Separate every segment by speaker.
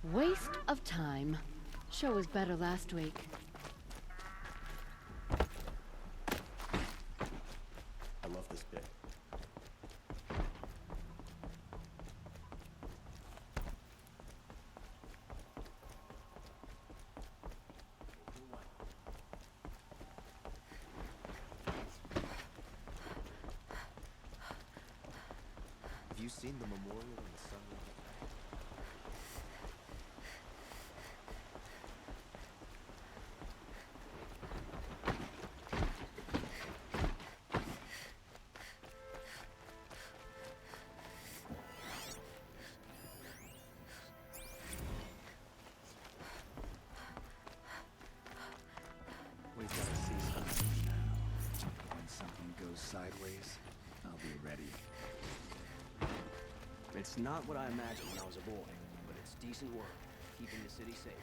Speaker 1: Waste of time. Show was better last week.
Speaker 2: I love this bit. Have you seen the memorial in the sunlight?
Speaker 3: We've got to see something now. When something goes sideways, I'll be ready.
Speaker 4: It's not what I imagined when I was a boy, but it's decent work, keeping the city safe.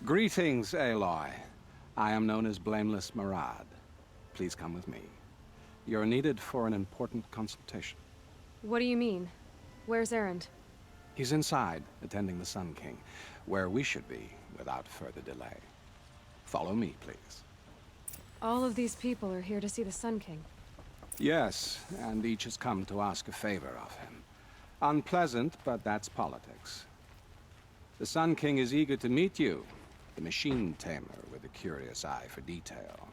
Speaker 5: Greetings, Aloy. I am known as Blameless Marad. Please come with me. You're needed for an important consultation.
Speaker 6: What do you mean? Where's Erend?
Speaker 5: He's inside, attending the Sun King, where we should be without further delay. Follow me, please.
Speaker 6: All of these people are here to see the Sun King.
Speaker 5: Yes, and each has come to ask a favor of him. Unpleasant, but that's politics. The Sun King is eager to meet you, the machine tamer with a curious eye for detail.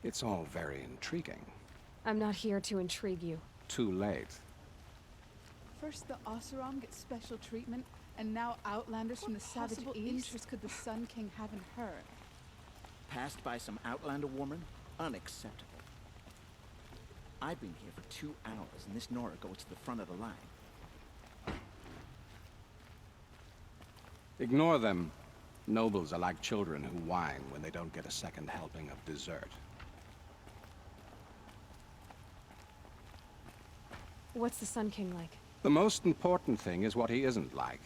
Speaker 5: It's all very intriguing.
Speaker 6: I'm not here to intrigue you.
Speaker 5: Too late.
Speaker 7: First the Oseram get special treatment, and now Outlanders from the Savage East? What interest could the Sun King have in her?
Speaker 8: Passed by some Outlander woman? Unacceptable. I've been here for 2 hours, and this Nora goes to the front of the line.
Speaker 5: Ignore them. Nobles are like children who whine when they don't get a second helping of dessert.
Speaker 6: What's the Sun King like?
Speaker 5: The most important thing is what he isn't like.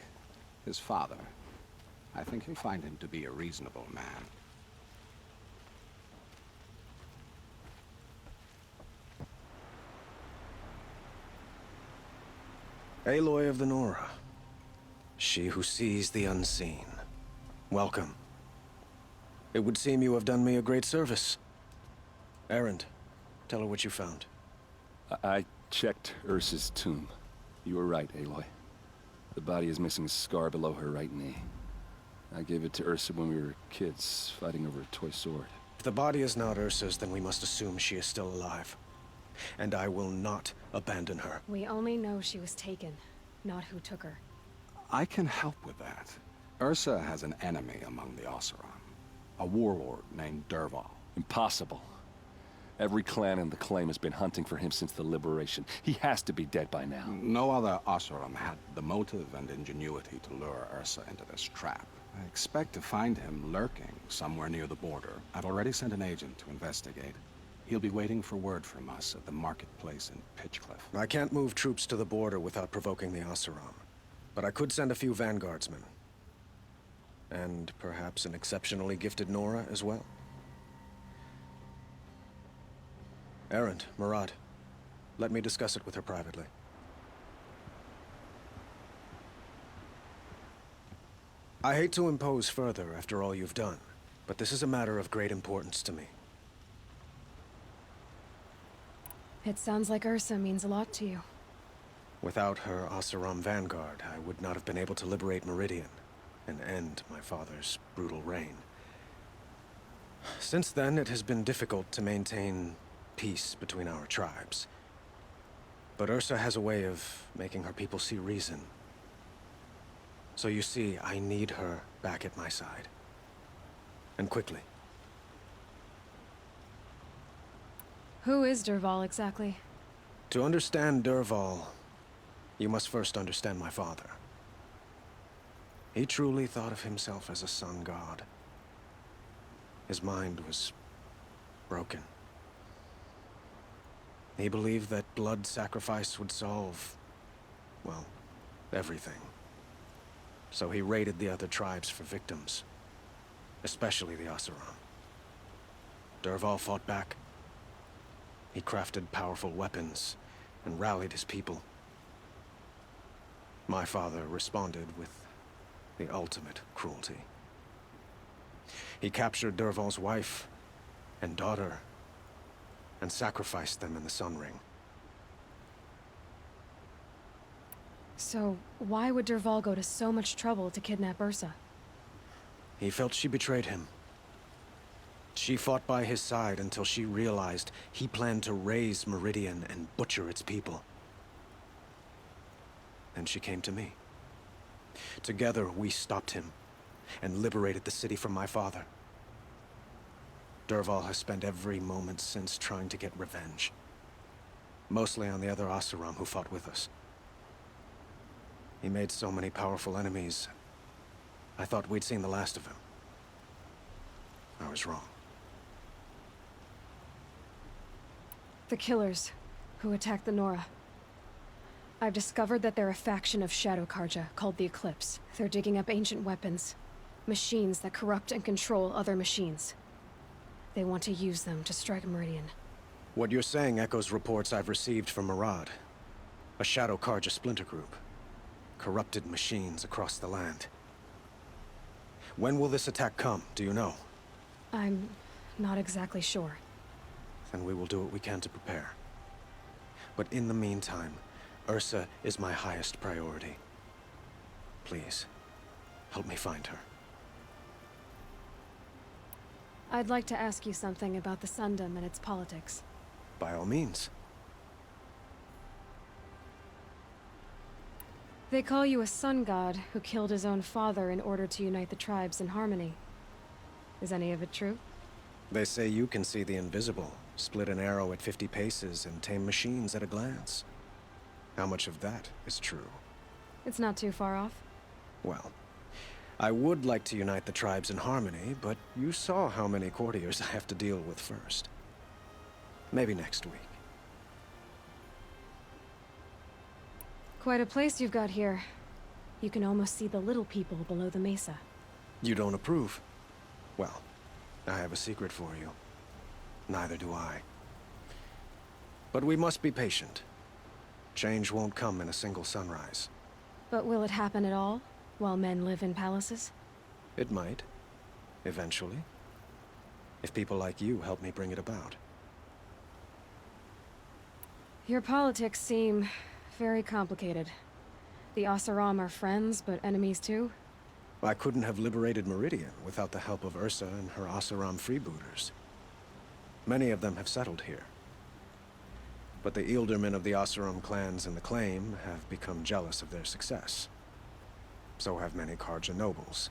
Speaker 5: His father. I think you'll find him to be a reasonable man.
Speaker 2: Aloy of the Nora. She who sees the unseen. Welcome. It would seem you have done me a great service. Erend, tell her what you found.
Speaker 9: I checked Ursa's tomb. You were right, Aloy. The body is missing a scar below her right knee. I gave it to Ursa when we were kids, fighting over a toy sword.
Speaker 2: If the body is not Ursa's, then we must assume she is still alive. And I will not abandon her.
Speaker 6: We only know she was taken, not who took her.
Speaker 5: I can help with that. Ursa has an enemy among the Oseram. A warlord named Dervahl.
Speaker 9: Impossible. Every clan in the claim has been hunting for him since the liberation. He has to be dead by now.
Speaker 5: No other Oseram had the motive and ingenuity to lure Ursa into this trap. I expect to find him lurking somewhere near the border. I've already sent an agent to investigate. He'll be waiting for word from us at the marketplace in Pitchcliff.
Speaker 2: I can't move troops to the border without provoking the Oseram. But I could send a few vanguardsmen. And perhaps an exceptionally gifted Nora as well. Erend, Marad, let me discuss it with her privately. I hate to impose further after all you've done, but this is a matter of great importance to me.
Speaker 6: It sounds like Ursa means a lot to you.
Speaker 2: Without her Oseram vanguard, I would not have been able to liberate Meridian and end my father's brutal reign. Since then, it has been difficult to maintain peace between our tribes. But Ursa has a way of making her people see reason. So you see, I need her back at my side. And quickly.
Speaker 6: Who is Dervahl exactly?
Speaker 2: To understand Dervahl, you must first understand my father. He truly thought of himself as a sun god. His mind was broken. He believed that blood sacrifice would solve, well, everything. So he raided the other tribes for victims, especially the Oseram. Dervahl fought back. He crafted powerful weapons and rallied his people. My father responded with the ultimate cruelty. He captured Dervahl's wife and daughter and sacrificed them in the Sun Ring.
Speaker 6: So, why would Dervahl go to so much trouble to kidnap Ursa?
Speaker 2: He felt she betrayed him. She fought by his side until she realized he planned to raise Meridian and butcher its people. Then she came to me. Together, we stopped him and liberated the city from my father. Dervahl has spent every moment since trying to get revenge. Mostly on the other Oseram who fought with us. He made so many powerful enemies, I thought we'd seen the last of him. I was wrong.
Speaker 6: The killers who attacked the Nora. I've discovered that they're a faction of Shadow Karja called the Eclipse. They're digging up ancient weapons. Machines that corrupt and control other machines. They want to use them to strike Meridian.
Speaker 2: What you're saying echoes reports I've received from Arad, a Shadow Karja splinter group. Corrupted machines across the land. When will this attack come, do you know?
Speaker 6: I'm not exactly sure.
Speaker 2: Then we will do what we can to prepare. But in the meantime, Ursa is my highest priority. Please, help me find her.
Speaker 6: I'd like to ask you something about the Sundom and its politics.
Speaker 2: By all means.
Speaker 6: They call you a sun god who killed his own father in order to unite the tribes in harmony. Is any of it true?
Speaker 2: They say you can see the invisible, split an arrow at 50 paces, and tame machines at a glance. How much of that is true?
Speaker 6: It's not too far off.
Speaker 2: Well, I would like to unite the tribes in harmony, but you saw how many courtiers I have to deal with first. Maybe next week.
Speaker 6: Quite a place you've got here. You can almost see the little people below the mesa.
Speaker 2: You don't approve? Well, I have a secret for you. Neither do I. But we must be patient. Change won't come in a single sunrise.
Speaker 6: But will it happen at all, while men live in palaces?
Speaker 2: It might. Eventually. If people like you help me bring it about.
Speaker 6: Your politics seem very complicated. The Oseram are friends, but enemies too?
Speaker 2: I couldn't have liberated Meridian without the help of Ursa and her Oseram freebooters. Many of them have settled here. But the Ealdormen of the Oseram clans in the Claim have become jealous of their success. So have many Karja nobles.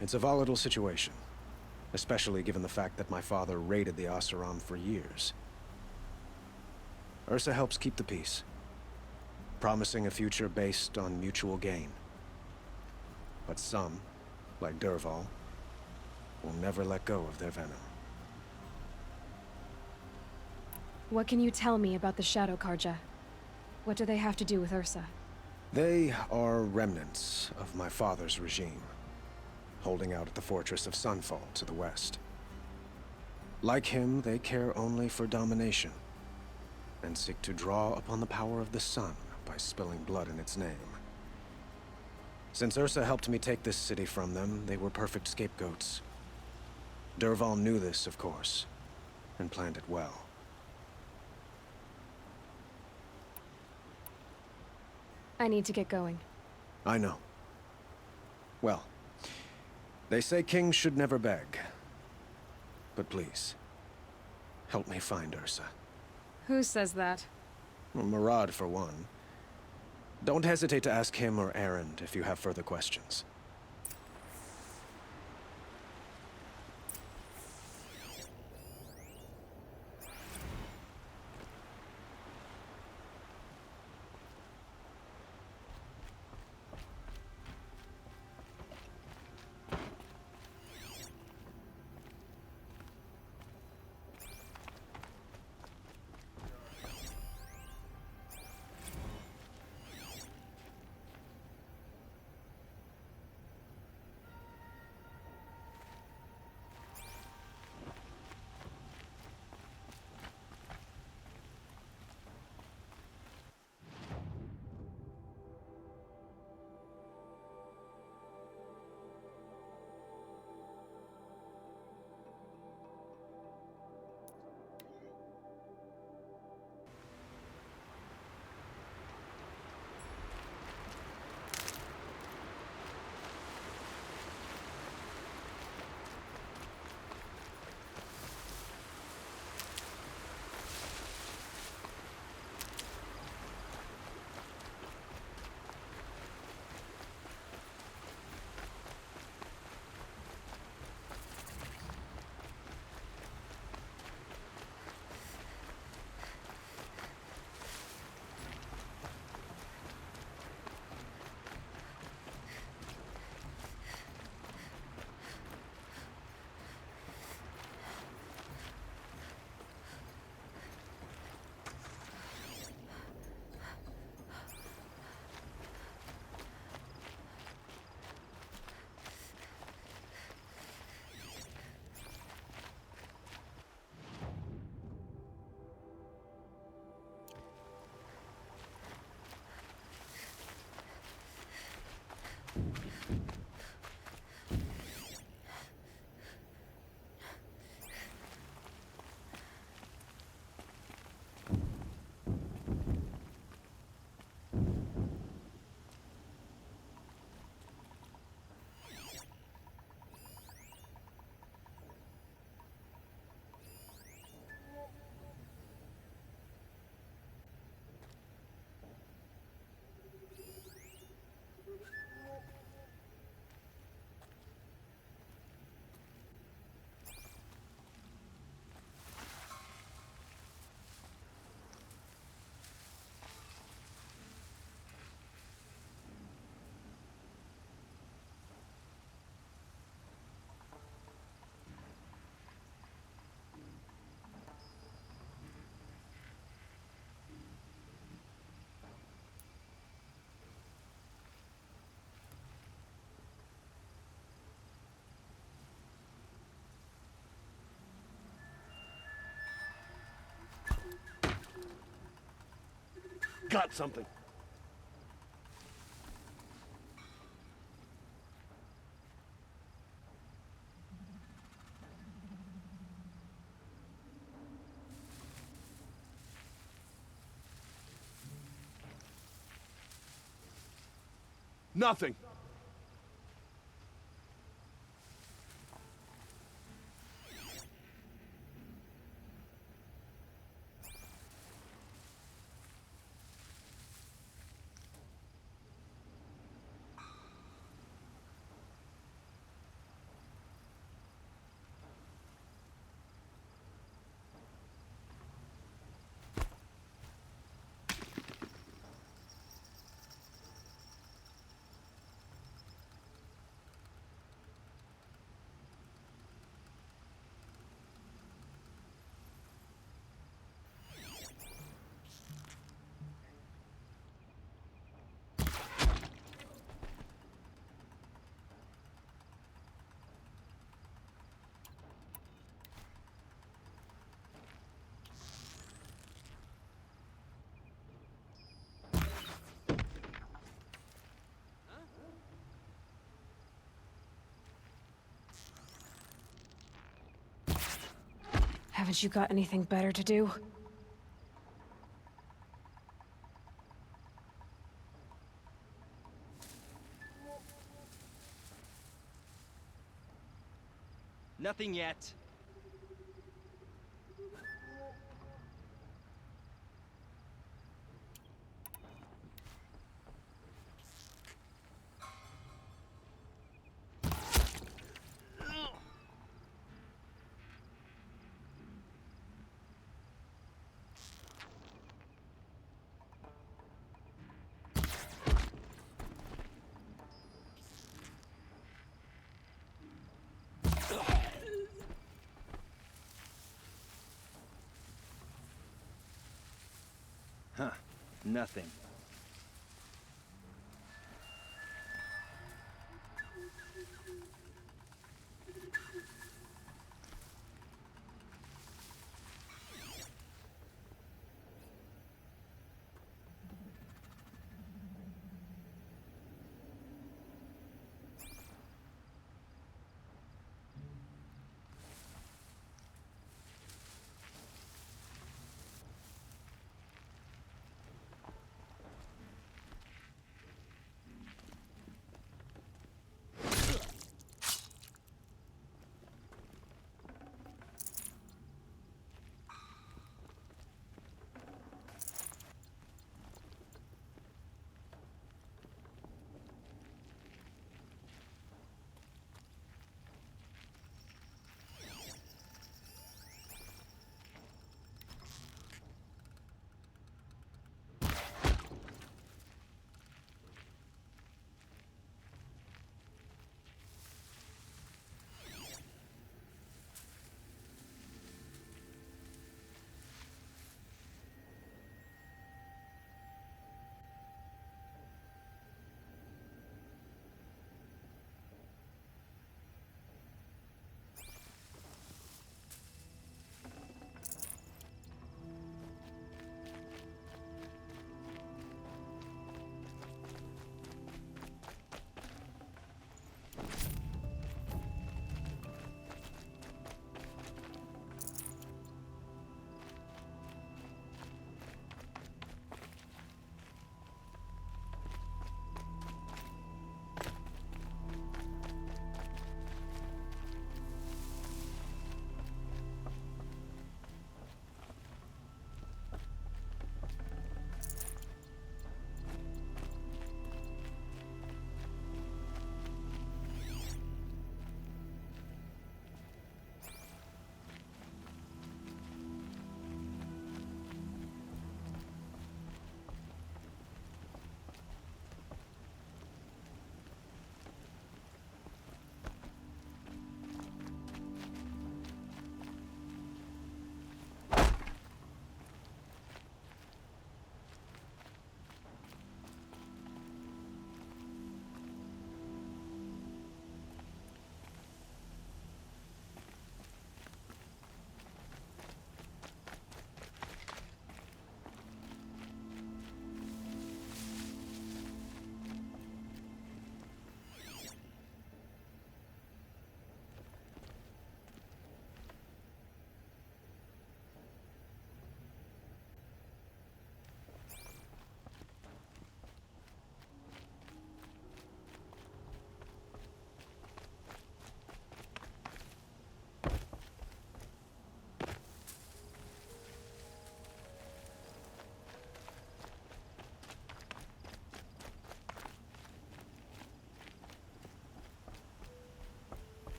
Speaker 2: It's a volatile situation, especially given the fact that my father raided the Oseram for years. Ursa helps keep the peace, promising a future based on mutual gain. But some, like Dervahl, will never let go of their venom.
Speaker 6: What can you tell me about the Shadow Karja? What do they have to do with Ursa?
Speaker 2: They are remnants of my father's regime, holding out at the fortress of Sunfall to the west. Like him, they care only for domination, and seek to draw upon the power of the sun by spilling blood in its name. Since Ursa helped me take this city from them, they were perfect scapegoats. Dervahl knew this, of course, and planned it well.
Speaker 6: I need to get going.
Speaker 2: I know. Well, they say kings should never beg. But please, help me find Ursa.
Speaker 6: Who says that?
Speaker 2: Well, Murad, for one. Don't hesitate to ask him or Erend if you have further questions.
Speaker 10: got something. Nothing.
Speaker 6: Haven't you got anything better to do?
Speaker 4: Nothing yet.
Speaker 3: Huh. Nothing.